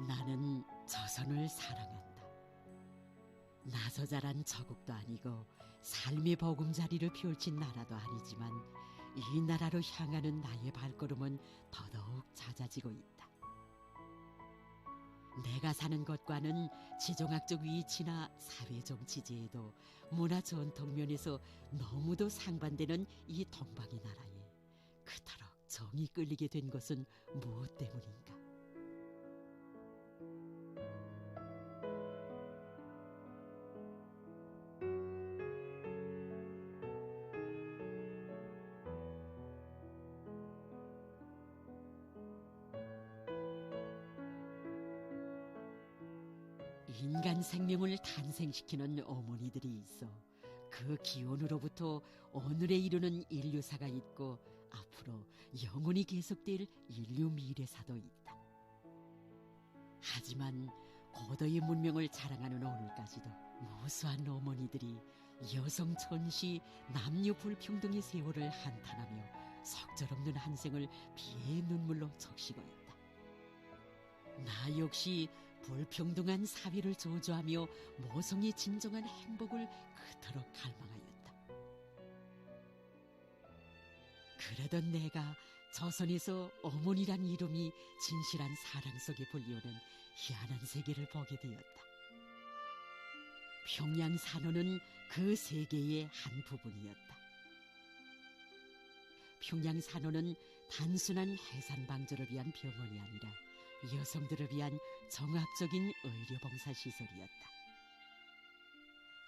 나는 조선을 사랑한다. 나서 자란 저국도 아니고 삶의 보금자리를 펼친 나라도 아니지만 이 나라로 향하는 나의 발걸음은 더더욱 잦아지고 있다. 내가 사는 것과는 지정학적 위치나 사회정치제에도 문화 전통 면에서 너무도 상반되는 이 동방의 나라에 그토록 정이 끌리게 된 것은 무엇 때문인가? 인간 생명을 탄생시키는 어머니들이 있어 그 기원으로부터 오늘에 이르는 인류사가 있고 앞으로 영원히 계속될 인류 미래사도 있다. 하지만 고도의 문명을 자랑하는 오늘까지도 무수한 어머니들이 여성 천시 남녀 불평등의 세월을 한탄하며 속절없는 한생을 피의 눈물로 적시고 있다. 나 역시 불평등한 사회를 저주하며 모성의 진정한 행복을 그토록 갈망하였다. 그러던 내가 조선에서 어머니란 이름이 진실한 사랑 속에 불리우는 희한한 세계를 보게 되었다. 평양산호는 그 세계의 한 부분이었다. 평양산호는 단순한 해산방조를 위한 병원이 아니라 여성들을 위한 종합적인 의료봉사시설이었다.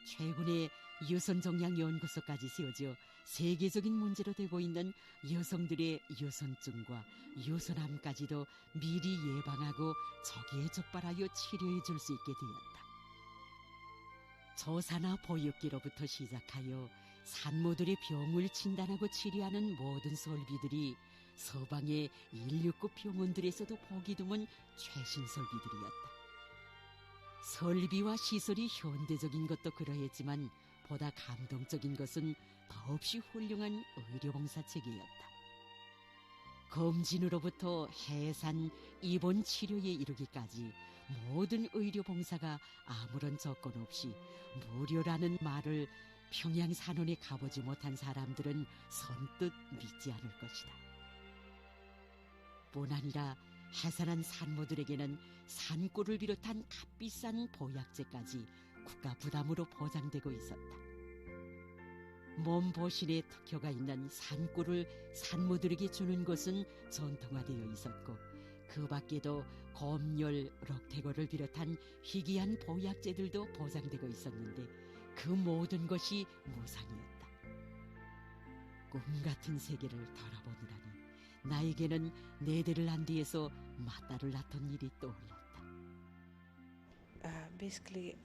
최근에 유선종양연구소까지 세워져 세계적인 문제로 되고 있는 여성들의 유선증과 유선암까지도 미리 예방하고 초기에 적발하여 치료해 줄 수 있게 되었다. 조사나 보육기로부터 시작하여 산모들의 병을 진단하고 치료하는 모든 설비들이 서방의 119 병원들에서도 보기 드문 최신 설비들이었다. 설비와 시설이 현대적인 것도 그러했지만 보다 감동적인 것은 더없이 훌륭한 의료봉사 체계였다. 검진으로부터 해산, 입원 치료에 이르기까지 모든 의료봉사가 아무런 조건 없이 무료라는 말을 평양산원에 가보지 못한 사람들은 선뜻 믿지 않을 것이다. 뿐 아니라 해산한 산모들에게는 산골을 비롯한 값비싼 보약제까지 국가 부담으로 보장되고 있었다. 몸보신에 특효가 있는 산꿀을 산모들에게 주는 것은 전통화되어 있었고 그 밖에도 곰열, 록태고를 비롯한 희귀한 보약제들도 보장되고 있었는데 그 모든 것이 무상이었다. 꿈 같은 세계를 돌아보느라니 나에게는 네 대를 한 뒤에서 맞다를 낳던 일이 떠올랐다. Basically,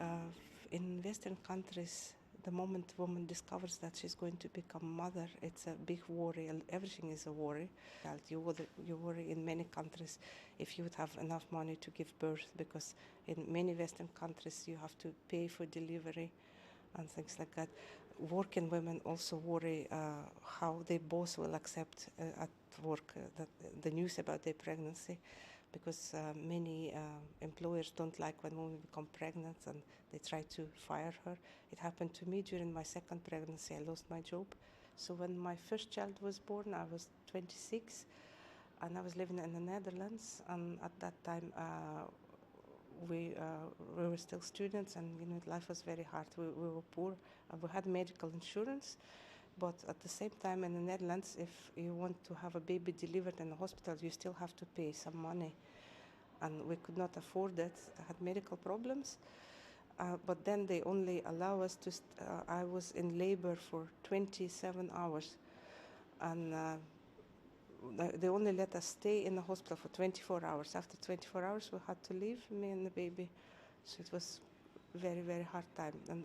in Western countries, the moment woman discovers that she's going to become mother, it's a big worry. Everything is a worry. You worry in many countries if you would have enough money to give birth, because in many Western countries you have to pay for delivery and things like that. Working women also worry how they both will accept at work the news about their pregnancy, because many employers don't like when women become pregnant and they try to fire her. It happened to me during my second pregnancy. I lost my job. So when my first child was born, I was 26 and I was living in the Netherlands, and at that time we were still students, and life was very hard. We were poor. We had medical insurance, but at the same time in the Netherlands, if you want to have a baby delivered in a hospital, you still have to pay some money, and we could not afford that. I had medical problems, but then they only allow us to. I was in labor for 27 hours, and they only let us stay in the hospital for 24 hours. After 24 hours, we had to leave, me and the baby. So it was very, very hard time. And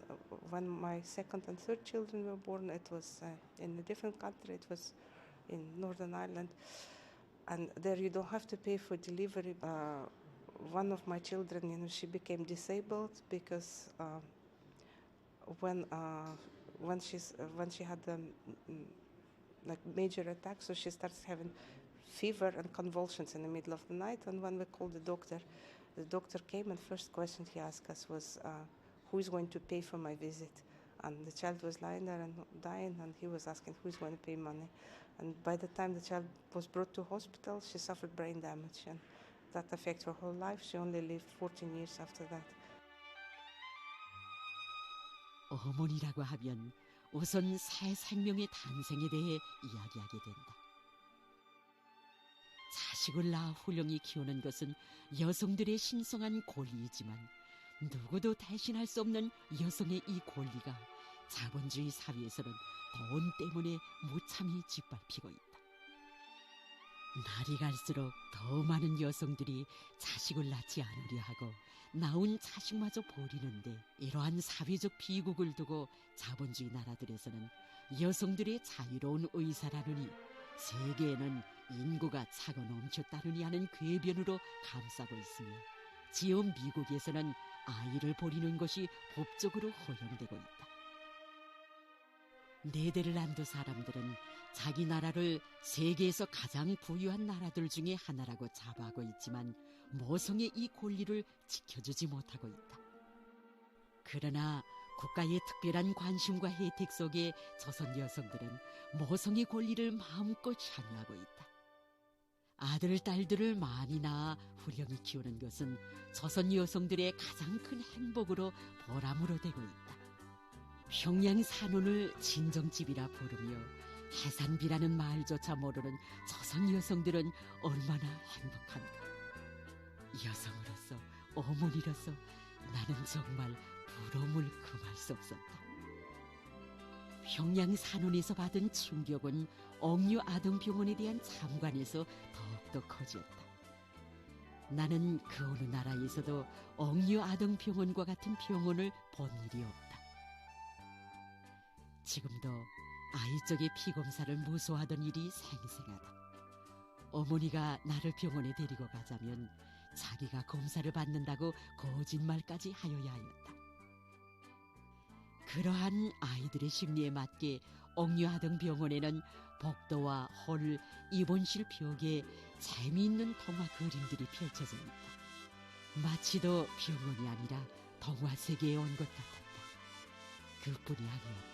when my second and third children were born, it was in a different country. It was in Northern Ireland. And there you don't have to pay for delivery. One of my children, she became disabled because when she had like major attacks, so she starts having fever and convulsions in the middle of the night. And when we called the The doctor came and first question he asked us was, who is going to pay for my visit? And the child was lying there and dying, and he was asking who is going to pay money. And by the time the child was brought to hospital, she suffered brain damage, and that affected her whole life. She only lived 14 years after that. 어머니라고 하면 우선 새 생명의 탄생에 대해 이야기하게 된다. 자식을 낳아 훌륭히 키우는 것은 여성들의 신성한 권리이지만 누구도 대신할 수 없는 여성의 이 권리가 자본주의 사회에서는 돈 때문에 무참히 짓밟히고 있다. 날이 갈수록 더 많은 여성들이 자식을 낳지 않으려 하고 낳은 자식마저 버리는데, 이러한 사회적 비극을 두고 자본주의 나라들에서는 여성들의 자유로운 의사라느니 세계에는 인구가 차고 넘쳤다느니 하는 궤변으로 감싸고 있으며, 지어 미국에서는 아이를 버리는 것이 법적으로 허용되고 있다. 네덜란드 사람들은 자기 나라를 세계에서 가장 부유한 나라들 중에 하나라고 자부하고 있지만 모성의 이 권리를 지켜주지 못하고 있다. 그러나 국가의 특별한 관심과 혜택 속에 조선 여성들은 모성의 권리를 마음껏 향유하고 있다. 아들, 딸들을 많이 낳아 훌륭히 키우는 것은 조선 여성들의 가장 큰 행복으로 보람으로 되고 있다. 평양 산원을 진정집이라 부르며 해산비라는 말조차 모르는 조선 여성들은 얼마나 행복한가. 여성으로서, 어머니로서 나는 정말 부러움을 금할 수 없었다. 평양 산원에서 받은 충격은 옥류 아동병원에 대한 참관에서 더욱더 커졌다. 나는 그 어느 나라에서도 옥류 아동병원과 같은 병원을 본 일이 없다. 지금도 아이 쪽의 피검사를 무서워하던 일이 생생하다. 어머니가 나를 병원에 데리고 가자면 자기가 검사를 받는다고 거짓말까지 하여야 하였다. 그러한 아이들의 심리에 맞게 옥류아동병원에는 복도와 홀, 입원실 벽에 재미있는 동화 그림들이 펼쳐져 있다. 마치도 병원이 아니라 동화 세계에 온 것 같았다. 그뿐이 아니었다.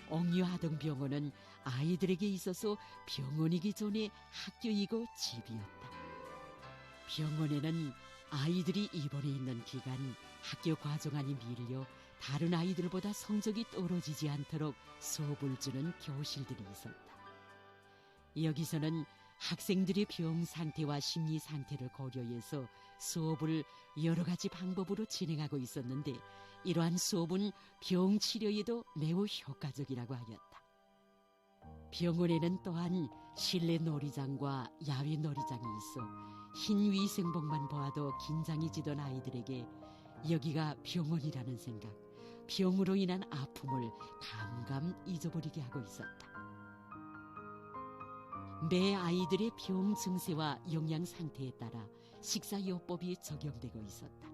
옥류아동병원은 아이들에게 있어서 병원이기 전에 학교이고 집이었다. 병원에는 아이들이 입원해 있는 기간 학교 과정안이 밀려 다른 아이들보다 성적이 떨어지지 않도록 수업을 주는 교실들이 있었다. 여기서는 학생들의 병 상태와 심리 상태를 고려해서 수업을 여러 가지 방법으로 진행하고 있었는데, 이러한 수업은 병 치료에도 매우 효과적이라고 하였다. 병원에는 또한 실내 놀이장과 야외 놀이장이 있어 흰 위생복만 보아도 긴장이 지던 아이들에게 여기가 병원이라는 생각, 병으로 인한 아픔을 감감 잊어버리게 하고 있었다. 매 아이들의 병 증세와 영양 상태에 따라 식사요법이 적용되고 있었다.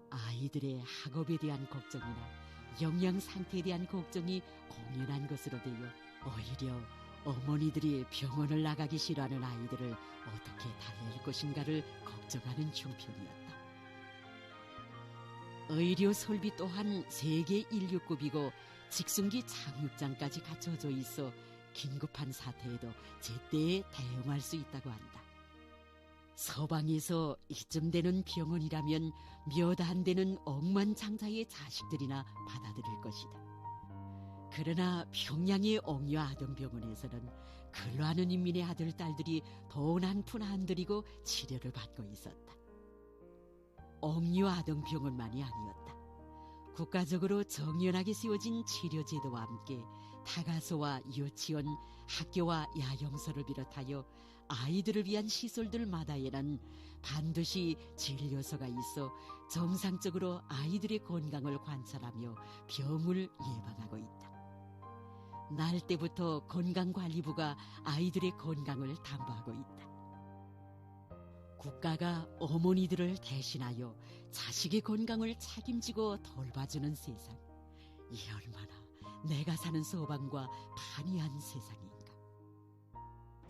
아이들의 학업에 대한 걱정이나 영양 상태에 대한 걱정이 공연한 것으로 되어 오히려 어머니들이 병원을 나가기 싫어하는 아이들을 어떻게 달랠 것인가를 걱정하는 형편이었다. 의료 설비 또한 세계 1流급이고 직승기 착륙장까지 갖춰져 있어 긴급한 사태에도 제때에 대응할 수 있다고 한다. 서방에서 이쯤 되는 병원이라면 몇 안 되는 억만장자의 자식들이나 받아들일 것이다. 그러나 평양의 옥류아동병원에서는 근로하는 인민의 아들, 딸들이 돈 한 푼 안 들이고 치료를 받고 있었다. 옥류아동병원만이 아니었다. 국가적으로 정연하게 세워진 치료제도와 함께 타가소와 유치원, 학교와 야영소를 비롯하여 아이들을 위한 시설들마다에는 반드시 진료소가 있어 정상적으로 아이들의 건강을 관찰하며 병을 예방하고 있다. 날 때부터 건강관리부가 아이들의 건강을 담보하고 있다. 국가가 어머니들을 대신하여 자식의 건강을 책임지고 돌봐주는 세상, 이 얼마나 내가 사는 서방과 반이한 세상인가.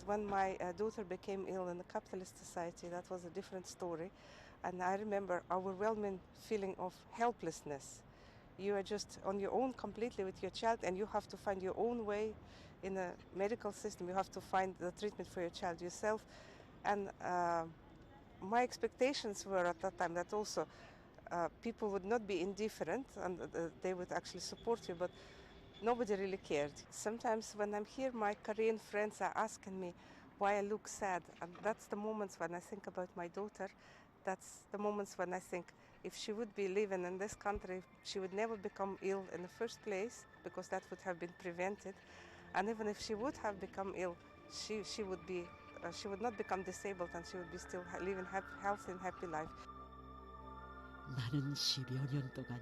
When my daughter became ill in the capitalist society, that was a different story. And I remember overwhelming feeling of helplessness. You are just on your own completely with your child, and you have to find your own way in a medical system. You have to find the treatment for your child yourself. And my expectations were at that time that also people would not be indifferent, and they would actually support you, but nobody really cared. Sometimes when I'm here, my Korean friends are asking me why I look sad, and that's the moments when I think about my daughter. That's the moments when I think if she would be living in this country, she would never become ill in the first place, because that would have been prevented. And even if she would have become ill, she would not become disabled, and she would be still living healthy and happy life. 나는 10여 년 동안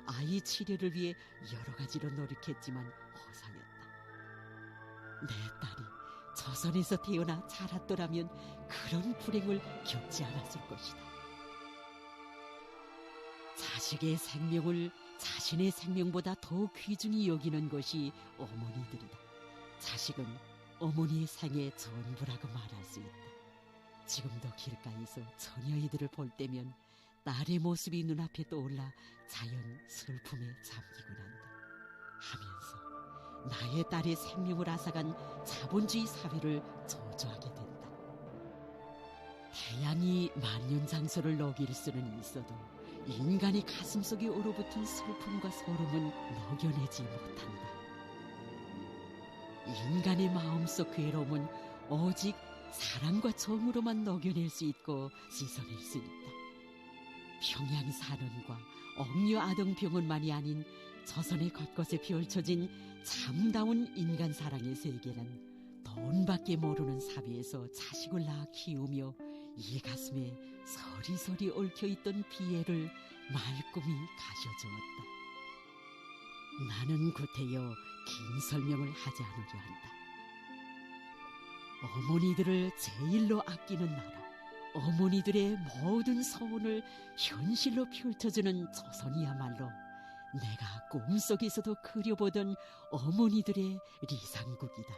아이 치료를 위해 여러 가지로 노력했지만 허상했다. 내 딸이 조선에서 태어나 자랐더라면 그런 불행을 겪지 않았을 것이다. 자식의 생명을 자신의 생명보다 더 귀중히 여기는 것이 어머니들이다. 자식은 어머니의 생의 전부라고 말할 수 있다. 지금도 길가에서 처녀이들을 볼 때면 딸의 모습이 눈앞에 떠올라 자연 슬픔에 잠기곤 한다. 하면서 나의 딸의 생명을 앗아간 자본주의 사회를 저주하게 된다. 태양이 만년장소를 녹일 수는 있어도 인간의 가슴속에 얼어붙은 슬픔과 소름은 녹여내지 못한다. 인간의 마음속 괴로움은 오직 사랑과 정으로만 녹여낼 수 있고 씻어낼 수 있다. 평양산원과 옥류아동병원만이 아닌 조선의 곳곳에 펼쳐진 참다운 인간 사랑의 세계는 돈밖에 모르는 사회에서 자식을 낳아 키우며 이 가슴에 서리서리 얽혀있던 비애를 말끔히 가셔주었다. 나는 구태여 긴 설명을 하지 않으려 한다. 어머니들을 제일로 아끼는 나라, 어머니들의 모든 소원을 현실로 펼쳐주는 조선이야말로 내가 꿈속에서도 그려보던 어머니들의 리상국이다.